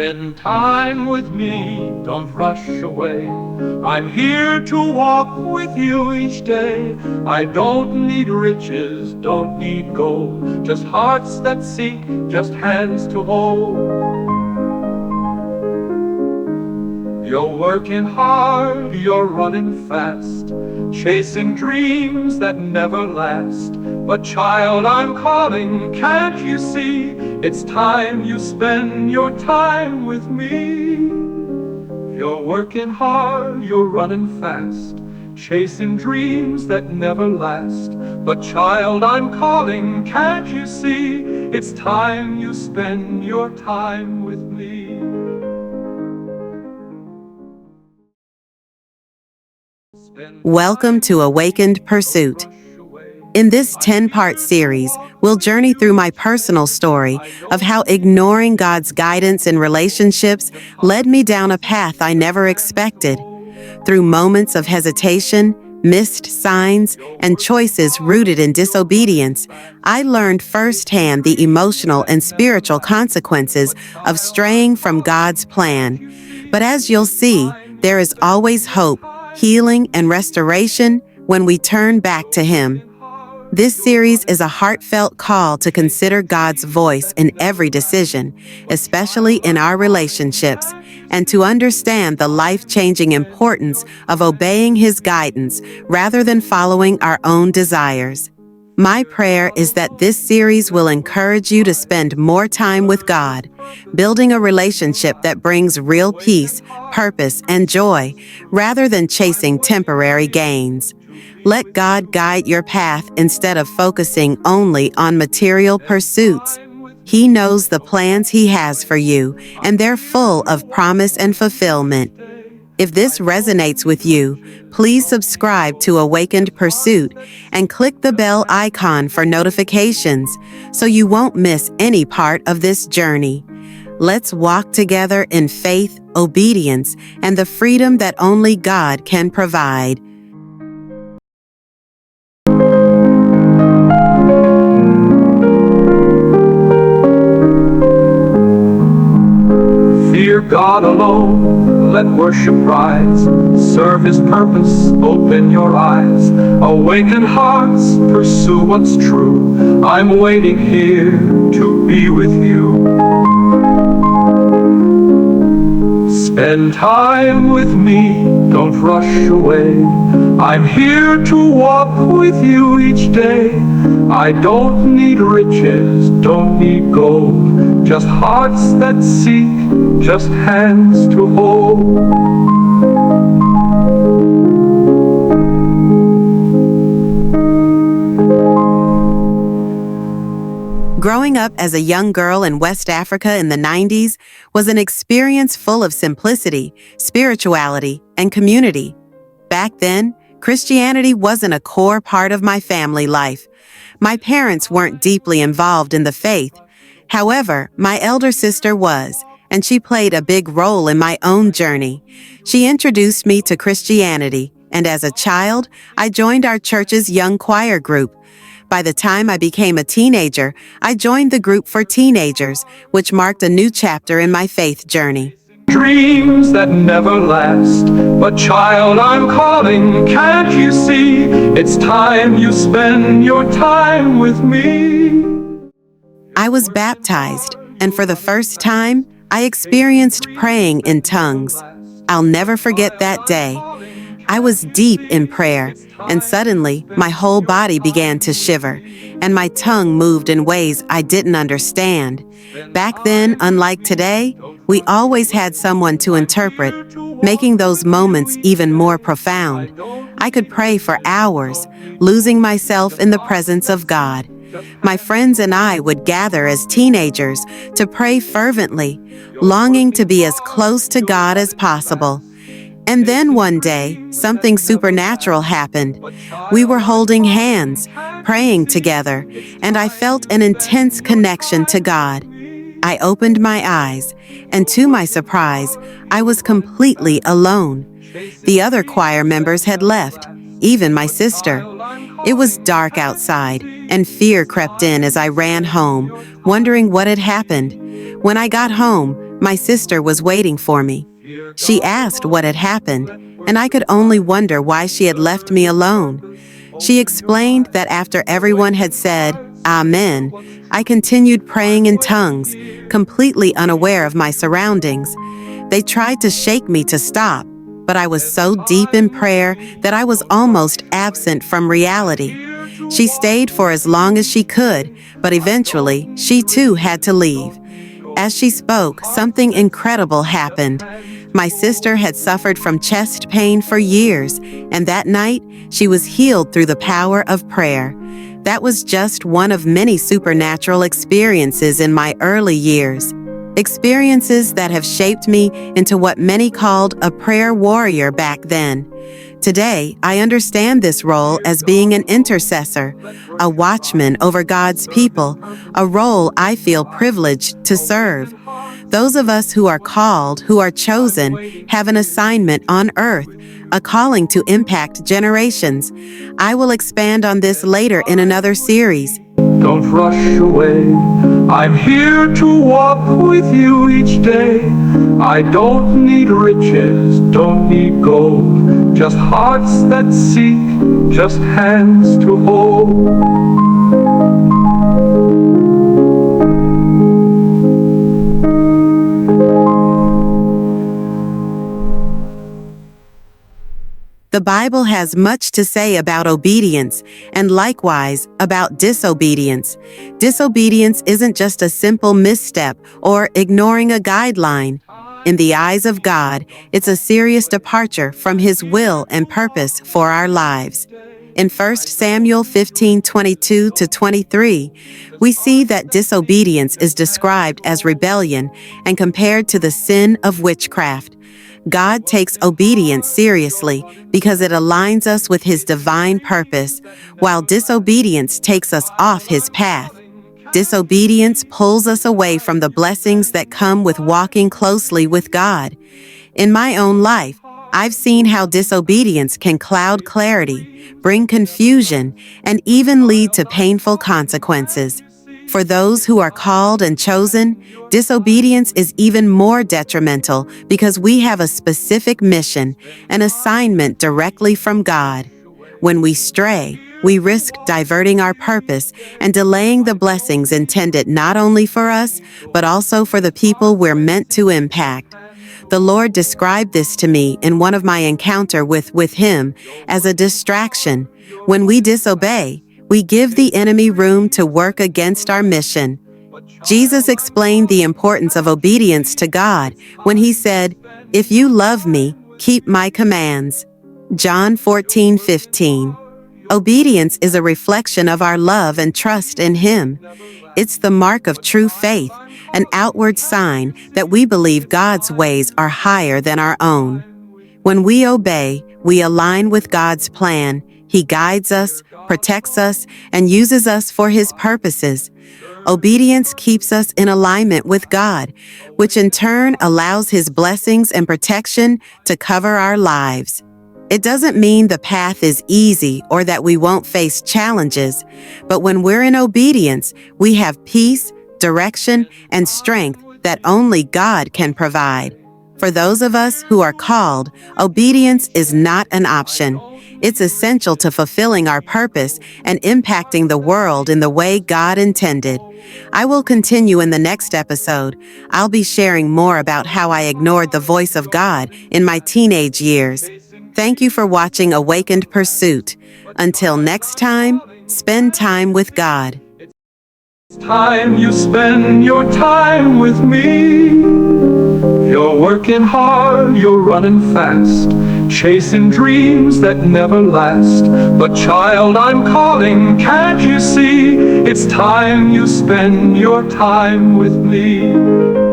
Spend time with me, don't rush away. I'm here to walk with you each day. I don't need riches, don't need gold, just hearts that seek, just hands to hold. You're working hard, you're running fast, chasing dreams that never last. But child, I'm calling, can't you see? It's time you spend your time with me. You're working hard, you're running fast, chasing dreams that never last. But child, I'm calling, can't you see? It's time you spend your time with me. Welcome to Awakened Pursuit. In this 10-part series, we'll journey through my personal story of how ignoring God's guidance in relationships led me down a path I never expected. Through moments of hesitation, missed signs, and choices rooted in disobedience, I learned firsthand the emotional and spiritual consequences of straying from God's plan. But as you'll see, there is always hope, healing, and restoration when we turn back to Him. This series is a heartfelt call to consider God's voice in every decision, especially in our relationships, and to understand the life-changing importance of obeying His guidance rather than following our own desires. My prayer is that this series will encourage you to spend more time with God, building a relationship that brings real peace, purpose, and joy, rather than chasing temporary gains. Let God guide your path instead of focusing only on material pursuits. He knows the plans He has for you, and they're full of promise and fulfillment. If this resonates with you, please subscribe to Awakened Pursuit and click the bell icon for notifications so you won't miss any part of this journey. Let's walk together in faith, obedience, and the freedom that only God can provide. Fear God alone, let worship rise, serve His purpose, open your eyes. Awaken hearts, pursue what's true. I'm waiting here to be with you. Spend time with me, don't rush away. I'm here to walk with you each day. I don't need riches, don't need gold, just hearts that seek, just hands to hold. Growing up as a young girl in West Africa in the 90s was an experience full of simplicity, spirituality, and community. Back then, Christianity wasn't a core part of my family life. My parents weren't deeply involved in the faith. However, my elder sister was, and she played a big role in my own journey. She introduced me to Christianity, and as a child, I joined our church's young choir group. By the time I became a teenager, I joined the group for teenagers, which marked a new chapter in my faith journey. Dreams that never last, but child, I'm calling, can't you see? It's time you spend your time with me. I was baptized, and for the first time, I experienced praying in tongues. I'll never forget that day. I was deep in prayer, and suddenly my whole body began to shiver, and my tongue moved in ways I didn't understand. Back then, unlike today, we always had someone to interpret, making those moments even more profound. I could pray for hours, losing myself in the presence of God. My friends and I would gather as teenagers to pray fervently, longing to be as close to God as possible. And then one day, something supernatural happened. We were holding hands, praying together, and I felt an intense connection to God. I opened my eyes, and to my surprise, I was completely alone. The other choir members had left, even my sister. It was dark outside, and fear crept in as I ran home, wondering what had happened. When I got home, My sister was waiting for me. She asked what had happened, and I could only wonder why she had left me alone. She explained that after everyone had said, Amen, I continued praying in tongues, completely unaware of my surroundings. They tried to shake me to stop, but I was so deep in prayer that I was almost absent from reality. She stayed for as long as she could, but eventually she too had to leave. As she spoke, something incredible happened. My sister had suffered from chest pain for years, and that night she was healed through the power of prayer. That was just one of many supernatural experiences in my early years. Experiences that have shaped me into what many called a prayer warrior back then. Today, I understand this role as being an intercessor, a watchman over God's people, a role I feel privileged to serve. Those of us who are called, who are chosen, have an assignment on earth, a calling to impact generations. I will expand on this later in another series. Don't rush away. I'm here to walk with you each day. I don't need riches, don't need gold. Just hearts that seek, just hands to hold. The Bible has much to say about obedience, and likewise about disobedience. Disobedience isn't just a simple misstep or ignoring a guideline. In the eyes of God, it's a serious departure from His will and purpose for our lives. In 1 Samuel 15:22-23, we see that disobedience is described as rebellion and compared to the sin of witchcraft. God takes obedience seriously because it aligns us with His divine purpose, while disobedience takes us off His path. Disobedience pulls us away from the blessings that come with walking closely with God. In my own life, I've seen how disobedience can cloud clarity, bring confusion, and even lead to painful consequences. For those who are called and chosen, disobedience is even more detrimental because we have a specific mission, an assignment directly from God. When we stray, we risk diverting our purpose and delaying the blessings intended not only for us, but also for the people we're meant to impact. The Lord described this to me in one of my encounters with Him as a distraction. When we disobey, we give the enemy room to work against our mission. Jesus explained the importance of obedience to God when He said, "If you love me, keep my commands." John 14:15. Obedience is a reflection of our love and trust in Him. It's the mark of true faith, an outward sign that we believe God's ways are higher than our own. When we obey, we align with God's plan. He guides us, protects us, and uses us for His purposes. Obedience keeps us in alignment with God, which in turn allows His blessings and protection to cover our lives. It doesn't mean the path is easy or that we won't face challenges, but when we're in obedience, we have peace, direction, and strength that only God can provide. For those of us who are called, obedience is not an option. It's essential to fulfilling our purpose and impacting the world in the way God intended. I will continue in the next episode. I'll be sharing more about how I ignored the voice of God in my teenage years. Thank you for watching Awakened Pursuit. Until next time, spend time with God. It's time you spend your time with me. You're working hard, you're running fast, chasing dreams that never last. But child, I'm calling, can't you see? It's time you spend your time with me.